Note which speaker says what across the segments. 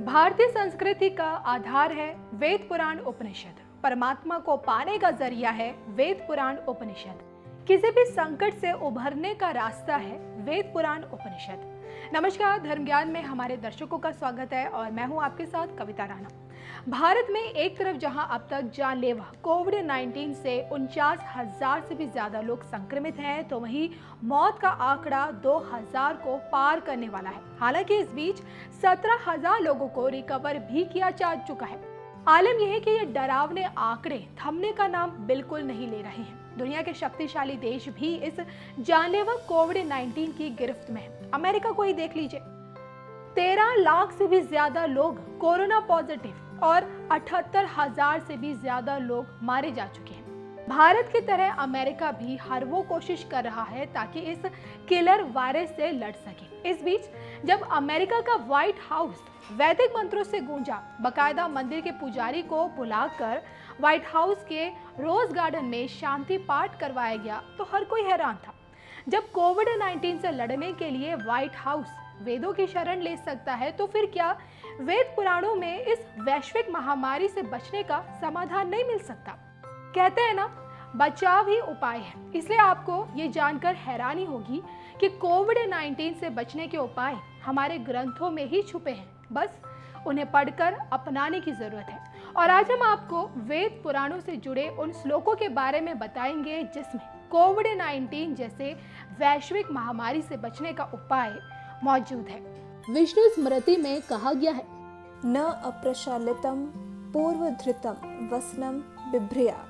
Speaker 1: भारतीय संस्कृति का आधार है वेद पुराण उपनिषद। परमात्मा को पाने का जरिया है वेद पुराण उपनिषद। किसी भी संकट से उभरने का रास्ता है वेद पुराण उपनिषद। नमस्कार, धर्म ज्ञान में हमारे दर्शकों का स्वागत है और मैं हूं आपके साथ कविता राणा। भारत में एक तरफ जहां अब तक जानलेवा कोविड-19 से 49,000 से भी ज्यादा लोग संक्रमित हैं, तो वहीं मौत का आंकड़ा 2,000 को पार करने वाला है। हालांकि इस बीच 17,000 लोगों को रिकवर भी किया जा चुका है। आलम यह है कि ये डरावने आंकड़े थमने का नाम बिल्कुल नहीं ले रहे हैं। दुनिया के शक्तिशाली देश भी इस जानलेवा कोविड-19 की गिरफ्त में है। अमेरिका को ही देख लीजिए, 13 लाख से भी ज्यादा लोग कोरोना पॉजिटिव और 78,000 से भी ज्यादा लोग मारे जा चुके हैं। भारत की तरह अमेरिका भी हर वो कोशिश कर रहा है ताकि इस किलर वायरस से लड़ सके। इस बीच जब अमेरिका का व्हाइट हाउस वैदिक मंत्रों से गूंजा, बकायदा मंदिर के पुजारी को बुलाकर व्हाइट हाउस के रोज गार्डन में शांति पाठ करवाया गया, तो हर कोई हैरान था। जब कोविड-19 से लड़ने के लिए व्हाइट हाउस वेदों की शरण ले सकता है, तो फिर क्या वेद पुराणों में इस वैश्विक महामारी से बचने का समाधान नहीं मिल सकता? कहते हैं ना, बचाव ही उपाय है। इसलिए आपको ये जानकर हैरानी होगी कि कोविड-19 से बचने के उपाय हमारे ग्रंथों में ही छुपे हैं, बस उन्हें पढ़कर अपनाने की जरूरत है। और आज हम आपको वेद पुराणों से जुड़े उन श्लोकों के बारे में बताएंगे जिसमें कोविड-19 जैसे वैश्विक महामारी से बचने का उपाय मौजूद है। विष्णु स्मृति में कहा गया है,
Speaker 2: न अप्रशालितम पूर्वधृतम वसनम बिभ्रयात्।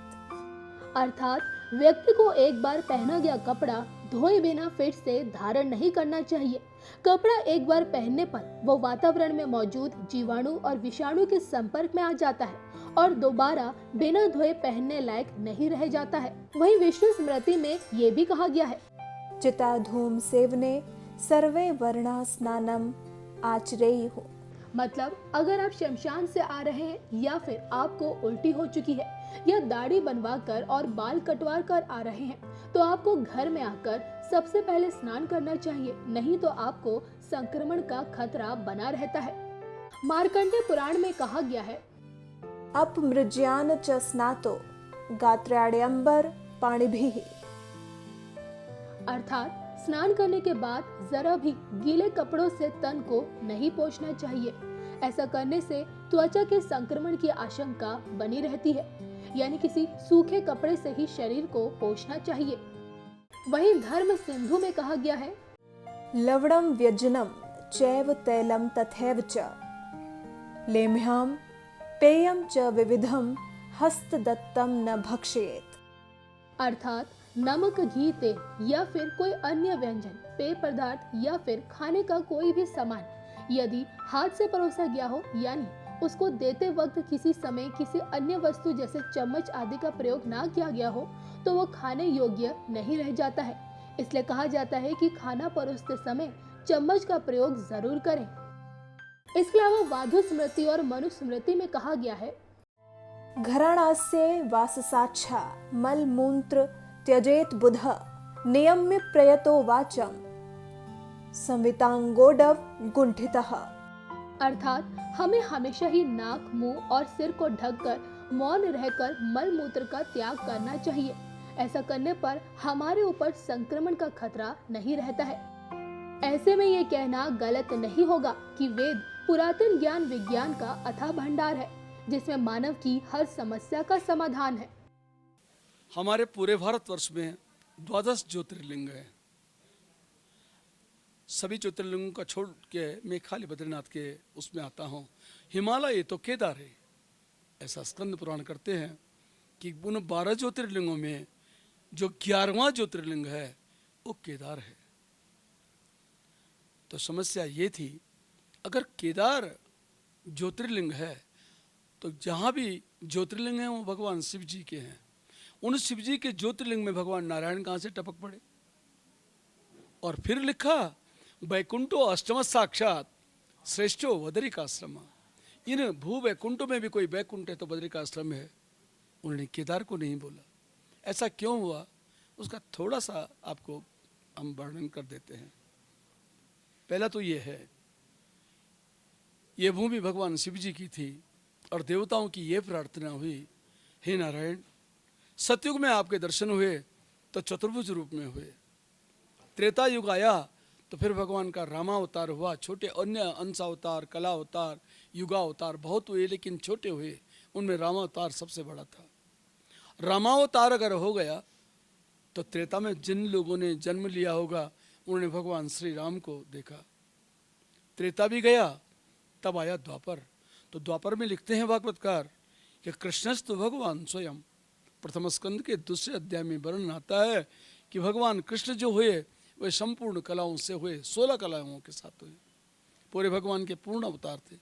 Speaker 1: अर्थात व्यक्ति को एक बार पहना गया कपड़ा धोए बिना फिर से धारण नहीं करना चाहिए। कपड़ा एक बार पहनने पर वो वातावरण में मौजूद जीवाणु और विषाणु के संपर्क में आ जाता है और दोबारा बिना धोए पहनने लायक नहीं रह जाता है। वहीं विष्णु स्मृति में ये भी कहा गया है,
Speaker 2: चिता धूम सेवने सर्वे वर्णा स्नानम आचरेयुः।
Speaker 1: मतलब अगर आप शमशान से आ रहे हैं या फिर आपको उल्टी हो चुकी है या दाढ़ी बनवा कर और बाल कटवा कर आ रहे हैं, तो आपको घर में आकर सबसे पहले स्नान करना चाहिए, नहीं तो आपको संक्रमण का खतरा बना रहता है। मार्कंडेय पुराण में कहा गया है,
Speaker 2: अपमृज्यान च स्नातो गात्राण्यंबर पाणिभिः।
Speaker 1: अर्थात स्नान करने के बाद जरा भी गीले कपड़ों से तन को नहीं पोंछना चाहिए। ऐसा करने से त्वचा के संक्रमण की आशंका बनी रहती है, यानी किसी सूखे कपड़े से ही शरीर को पोंछना चाहिए। वहीं धर्म सिंधु में कहा गया है,
Speaker 2: लवणम व्यजनम चैव तैलम तथैव च लेम्याम पेयम च विविधम हस्तदत्तम न भक्षयेत्।
Speaker 1: अर्थात नमक, घी, तेल या फिर कोई अन्य व्यंजन, पेय पदार्थ या फिर खाने का कोई भी सामान यदि हाथ से परोसा गया हो, यानी उसको देते वक्त किसी समय किसी अन्य वस्तु जैसे चम्मच आदि का प्रयोग ना किया गया हो, तो वो खाने योग्य नहीं रह जाता है। इसलिए कहा जाता है कि खाना परोसते समय चम्मच का प्रयोग जरूर करें। इसके अलावा वाधु स्मृति और मनु स्मृति में कहा गया है,
Speaker 2: घराणास्य वाससाच्छा मल मूत्र त्यजेत बुध नियम्य प्रयतो वाचम संवितांगोडव गुंठितः।
Speaker 1: अर्थात हमें हमेशा ही नाक, मुंह और सिर को ढककर मौन रहकर मल मूत्र का त्याग करना चाहिए। ऐसा करने पर हमारे ऊपर संक्रमण का खतरा नहीं रहता है। ऐसे में ये कहना गलत नहीं होगा कि वेद पुरातन ज्ञान विज्ञान का अथाह भंडार है, जिसमें मानव की हर समस्या का समाधान है।
Speaker 3: हमारे पूरे भारतवर्ष में 12 ज्योतिर्लिंग है। सभी ज्योतिर्लिंगों का छोड़ के मैं खाली बद्रीनाथ के उसमें आता हूँ। हिमालय तो केदार है, ऐसा स्कंद पुराण करते हैं कि उन 12 ज्योतिर्लिंगों में जो 11वां ज्योतिर्लिंग है वो केदार है। तो समस्या ये थी, अगर केदार ज्योतिर्लिंग है तो जहाँ भी ज्योतिर्लिंग है वो भगवान शिव जी के हैं। उन शिव जी के ज्योतिर्लिंग में भगवान नारायण कहाँ से टपक पड़े? और फिर लिखा, वैकुंठो अष्टम साक्षात श्रेष्ठो बदरिकाश्रम। इन भू वैकुंठों में भी कोई वैकुंठ है तो बदरिकाश्रम है। उन्होंने केदार को नहीं बोला। ऐसा क्यों हुआ, उसका थोड़ा सा आपको हम वर्णन कर देते हैं। पहला तो ये है, ये भूमि भगवान शिव जी की थी और देवताओं की ये प्रार्थना हुई, हे नारायण, सतयुग में आपके दर्शन हुए तो चतुर्भुज रूप में हुए, त्रेता युग आया तो फिर भगवान का रामावतार हुआ, छोटे अन्य अंशावतार, कला अवतार, युगावतार बहुत हुए लेकिन छोटे हुए, उनमें रामावतार सबसे बड़ा था। रामावतार अगर हो गया तो त्रेता में जिन लोगों ने जन्म लिया होगा उन्होंने भगवान श्री राम को देखा। त्रेता भी गया, तब आया द्वापर। तो द्वापर में लिखते हैं भागवतकार कि कृष्णस्तु भगवान स्वयं, प्रथम स्कंद के दूसरे अध्याय में वर्णन आता है कि भगवान कृष्ण जो हुए वे संपूर्ण कलाओं से हुए, 16 कलाओं के साथ हुए, पूरे भगवान के पूर्ण अवतार थे।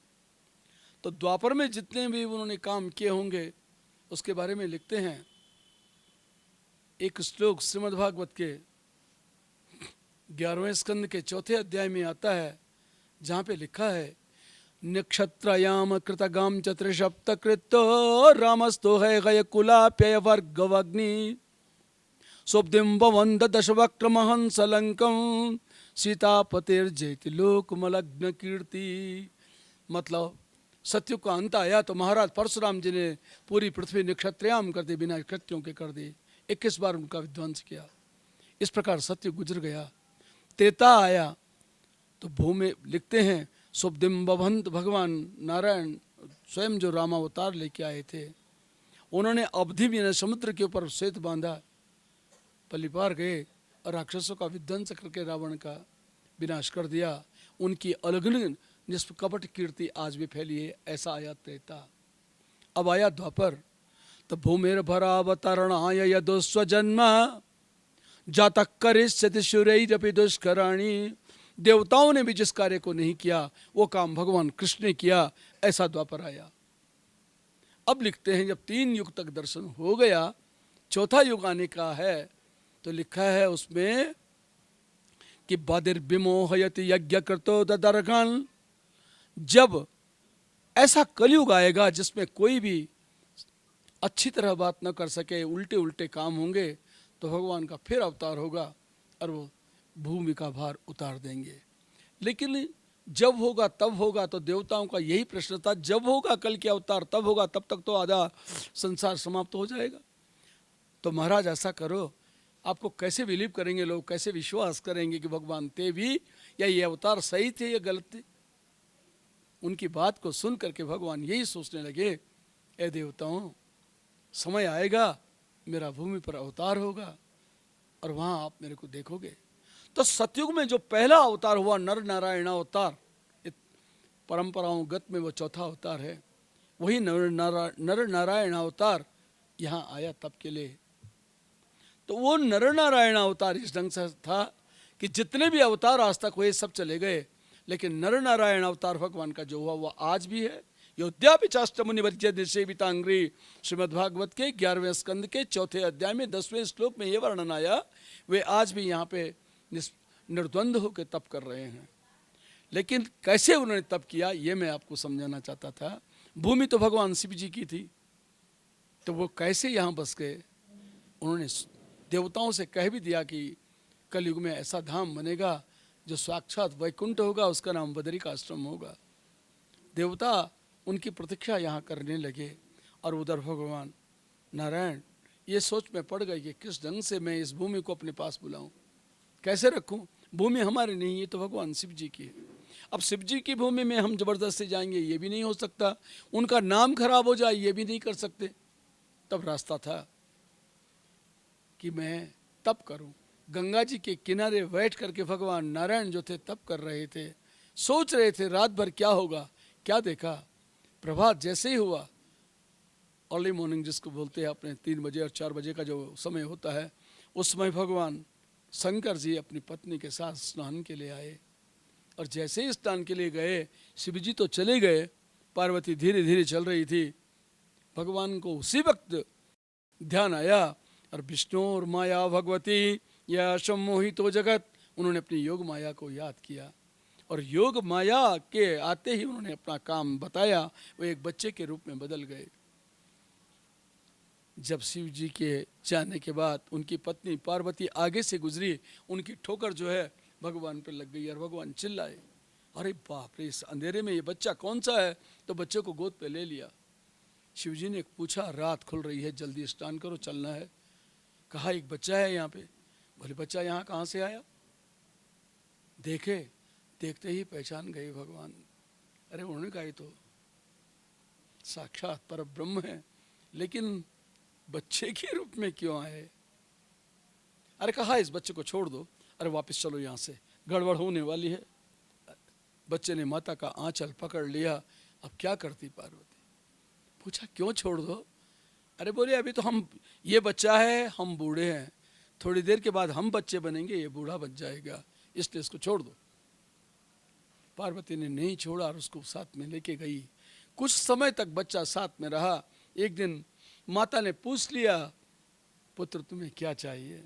Speaker 3: तो द्वापर में जितने भी उन्होंने काम किए होंगे उसके बारे में लिखते हैं। एक श्लोक श्रीमद् भागवत के 11वें स्कंद के 4थे अध्याय में आता है, जहाँ पे लिखा है, नक्षत्रयाम कृतगाम चतुर्सप्त कृतो रामस्तो है गय कुलाप्य वर्गवग्नि सुब्धिम भवंद दशवक्र महंस लंकम सीतापतिर जयति लोकमलग्न कीर्ति। मतलब सत्युग का अंत आया तो महाराज परशुराम जी ने पूरी पृथ्वी नक्षत्रयाम कर दी, बिना नक्षत्रों के कर दी, 21 बार उनका विध्वंस किया। इस प्रकार सत्युग गुजर गया। त्रेता आया तो भूमि लिखते हैं सुब्धिम भवंत, भगवान नारायण स्वयं जो रामावतार लेके आए थे, उन्होंने अवधि में समुद्र के ऊपर श्वेत बांधा, पल्लीपार गए और राक्षसों का विध्वंस करके रावण का विनाश कर दिया। उनकी अलगन निष्कपट कीर्ति आज भी फैली है। ऐसा आया त्रेता। अब आया द्वापर, तो भूमिर भरावतरणाय यदुस्वजन्म जातक करिष्यति शूरैरपि दुष्कराणि। देवताओं ने भी जिस कार्य को नहीं किया वो काम भगवान कृष्ण ने किया। ऐसा द्वापर आया। अब लिखते हैं जब 3 युग तक दर्शन हो गया, 4था युग आने का है, तो लिखा है उसमें कि बदिर्विमोहयति यज्ञ कृतो ददर्घन। जब ऐसा कलयुग आएगा जिसमें कोई भी अच्छी तरह बात न कर सके, उल्टे उल्टे काम होंगे, तो भगवान का फिर अवतार होगा और वो भूमि का भार उतार देंगे। लेकिन जब होगा तब होगा, तो देवताओं का यही प्रश्न था, जब होगा कल के अवतार तब होगा, तब तक तो आधा संसार समाप्त हो जाएगा। तो महाराज ऐसा करो, आपको कैसे बिलीव करेंगे लोग, कैसे विश्वास करेंगे कि भगवान थे भी या ये अवतार सही थे या गलत थे। उनकी बात को सुन करके भगवान यही सोचने लगे, ए देवताओं, समय आएगा मेरा भूमि पर अवतार होगा और वहां आप मेरे को देखोगे। तो सतयुग में जो पहला अवतार हुआ नर नारायण अवतार, परंपराओं गत में वो 4था अवतार है, वही नर नारायण अवतार यहाँ आया तब के लिए। तो वो नर नारायण अवतार इस ढंग से था कि जितने भी अवतार आज तक हुए सब चले गए, लेकिन नर नारायण अवतार भगवान का जो हुआ वो आज भी है। योद्यापि चाष्टमुनि वर्ज्य निषेवितांग्री, श्रीमद्भागवत के 11वें स्कंद के 4थे अध्याय में 10वें श्लोक में ये वर्णन आया, वे आज भी यहाँ पे निर्द्वंद होकर तप कर रहे हैं। लेकिन कैसे उन्होंने तप किया ये मैं आपको समझाना चाहता था। भूमि तो भगवान शिव जी की थी, तो वो कैसे यहाँ बस गए। उन्होंने देवताओं से कह भी दिया कि कलयुग में ऐसा धाम बनेगा जो साक्षात वैकुंठ होगा, उसका नाम बदरिकाश्रम होगा। देवता उनकी प्रतीक्षा यहाँ करने लगे और उधर भगवान नारायण ये सोच में पड़ गए कि किस ढंग से मैं इस भूमि को अपने पास बुलाऊं, कैसे रखूं। भूमि हमारी नहीं, ये तो भगवान शिव जी की है। अब शिव जी की भूमि में हम जबरदस्ती जाएंगे ये भी नहीं हो सकता, उनका नाम खराब हो जाए ये भी नहीं कर सकते। तब रास्ता था कि मैं तप करूं। गंगा जी के किनारे बैठ करके भगवान नारायण जो थे तप कर रहे थे, सोच रहे थे रात भर क्या होगा। क्या देखा, प्रभात जैसे ही हुआ, अर्ली मॉर्निंग जिसको बोलते हैं अपने 3 बजे और 4 बजे का जो समय होता है, उस समय भगवान शंकर जी अपनी पत्नी के साथ स्नान के लिए आए। और जैसे ही स्नान के लिए गए, शिव जी तो चले गए, पार्वती धीरे धीरे चल रही थी। भगवान को उसी वक्त ध्यान आया और विष्णु और माया भगवती या सम्मोहितो जगत, उन्होंने अपनी योग माया को याद किया और योग माया के आते ही उन्होंने अपना काम बताया। वो एक बच्चे के रूप में बदल गए। जब शिव जी के जाने के बाद उनकी पत्नी पार्वती आगे से गुजरी, उनकी ठोकर जो है भगवान पर लग गई और भगवान चिल्लाए अरे बाप रे, इस अंधेरे में ये बच्चा कौन सा है? तो बच्चे को गोद पे ले लिया। शिवजी ने पूछा, रात खुल रही है, जल्दी स्नान करो, चलना है। कहा एक बच्चा है यहाँ पे। बोले बच्चा यहाँ कहाँ से आया? देखे, देखते ही पहचान गए भगवान। अरे उन्होंने कहा ये तो साक्षात पर ब्रह्म है, लेकिन बच्चे के रूप में क्यों आए? अरे कहा इस बच्चे को छोड़ दो, अरे वापस चलो यहाँ से, गड़बड़ होने वाली है। बच्चे ने माता का आंचल पकड़ लिया। अब क्या करती पार्वती? पूछा क्यों छोड़ दो? अरे बोले अभी तो हम, ये बच्चा है, हम बूढ़े हैं, थोड़ी देर के बाद हम बच्चे बनेंगे, ये बूढ़ा बन जाएगा, इसलिए इसको छोड़ दो। पार्वती ने नहीं छोड़ा और उसको साथ में लेके गई। कुछ समय तक बच्चा साथ में रहा। एक दिन माता ने पूछ लिया, पुत्र तुम्हें क्या चाहिए?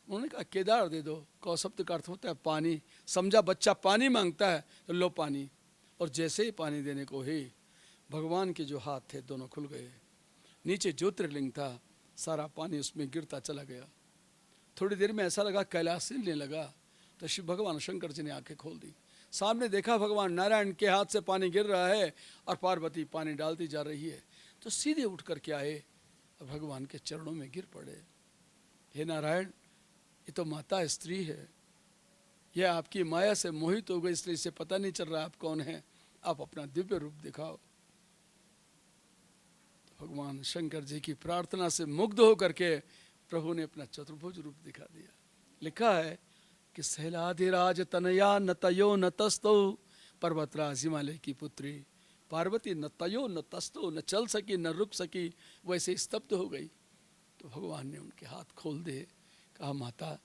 Speaker 3: उन्होंने कहा केदार दे दो। कौ शब्द का अर्थ होता है पानी। समझा बच्चा पानी मांगता है तो लो पानी। और जैसे ही पानी देने को ही भगवान के जो हाथ थे दोनों खुल गए। नीचे ज्योतिर्लिंग था, सारा पानी उसमें गिरता चला गया। थोड़ी देर में ऐसा लगा कैलाश हिलने लगा। तो शिव भगवान शंकर जी ने आंखें खोल दी। सामने देखा भगवान नारायण के हाथ से पानी गिर रहा है और पार्वती पानी डालती जा रही है। तो सीधे उठ कर के आए और भगवान के चरणों में गिर पड़े। हे नारायण, ये तो माता स्त्री है, यह आपकी माया से मोहित हो गई, इसलिए इसे पता नहीं चल रहा आप कौन है, आप अपना दिव्य रूप दिखाओ। तो भगवान शंकर जी की प्रार्थना से मुग्ध होकर के प्रभु ने अपना चतुर्भुज रूप दिखा दिया। लिखा है कि शैलाधिराज तनया न तयो न तस्तो, पर्वतराज हिमालय की पुत्री पार्वती न तयो न तस्तो, न चल सकी न रुक सकी, वैसे स्तब्ध हो गई। तो भगवान ने उनके हाथ खोल दिए। कहा माता,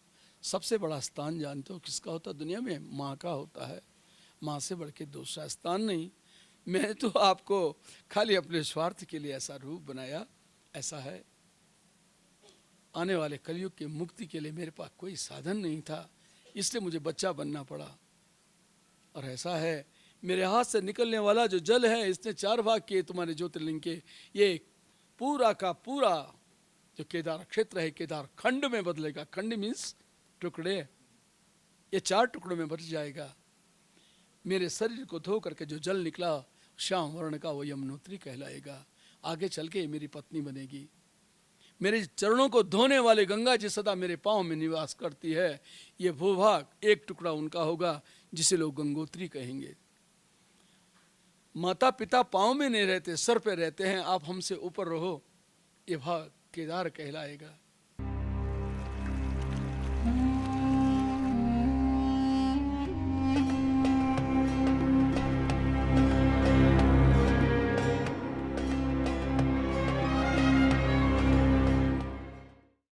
Speaker 3: सबसे बड़ा स्थान जानते हो किसका होता दुनिया में? माँ का होता है। माँ से बढ़ के दूसरा स्थान नहीं। मैंने तो आपको खाली अपने स्वार्थ के लिए ऐसा रूप बनाया। ऐसा है, आने वाले कलयुग की मुक्ति के लिए मेरे पास कोई साधन नहीं था, इसलिए मुझे बच्चा बनना पड़ा। और ऐसा है, मेरे हाथ से निकलने वाला जो जल है, इसने 4 भाग किए तुम्हारे ज्योतिर्लिंग के। ये पूरा का पूरा जो केदार क्षेत्र है, केदार खंड में बदलेगा। खंड मीन्स टुकड़े। ये 4 टुकड़ों में बच जाएगा। मेरे शरीर को धो करके जो जल निकला श्याम वर्ण का, वो यमुनोत्री कहलाएगा। आगे चल के मेरी पत्नी बनेगी। मेरे चरणों को धोने वाले गंगा जी सदा मेरे पाँव में निवास करती है। ये भूभाग एक टुकड़ा उनका होगा, जिसे लोग गंगोत्री कहेंगे। माता पिता पाँव में नहीं रहते, सर पे रहते हैं। आप हमसे ऊपर रहो, ये भाग केदार कहलाएगा।